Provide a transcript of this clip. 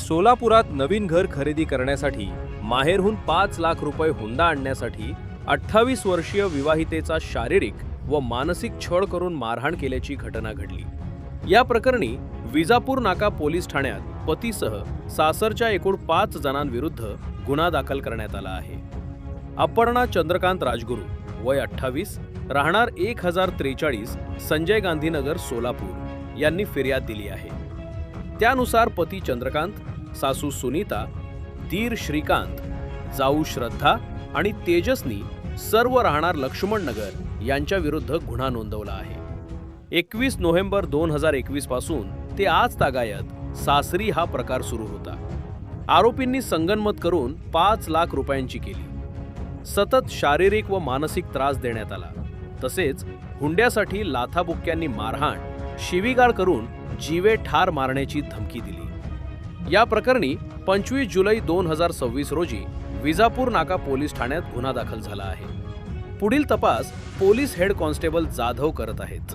सोलापुरात नवीन घर खरेदी करण्यासाठी माहेरहून 5 लाख रुपये हुंडा आणण्यासाठी 28 वर्षीय विवाहितेचा शारीरिक व मानसिक छळ करून मारहाण केल्याची घटना घडली। या प्रकरणी विजापूर नाका पोलीस ठाण्यात पतीसह सासरच्या एकूण 5 जणांविरुद्ध गुन्हा दाखल करण्यात आला आहे। अपर्णा चंद्रकांत राजगुरू वय 28 राहणार 1043 संजय गांधीनगर सोलापूर यांनी फिर्याद दिली आहे। त्यानुसार पती चंद्रकांत, सासू सुनीता, दीर श्रीकांत, जाऊ श्रद्धा आणि तेजसनी सर्व राहणार लक्ष्मण नगर यांच्या विरुद्ध गुन्हा नोंदवला आहे। 21 नोव्हेंबर 2021 पासून ते आज तागायत सासरी हा प्रकार सुरू होता। आरोपींनी संगनमत करून 5 लाख रुपयांची केली। सतत शारीरिक व मानसिक त्रास देण्यात आला। तसेच हुंड्यासाठी लाथाबुक्क्यांनी मारहाण, शिवीगाळ करून जीवे ठार मारण्याची धमकी दिली। या प्रकरणी 25 जुलै 2026 रोजी विजापूर नाका पोलीस ठाण्यात गुन्हा दाखल झाला आहे। पुढील तपास पोलीस हेड कॉन्स्टेबल जाधव करत आहेत।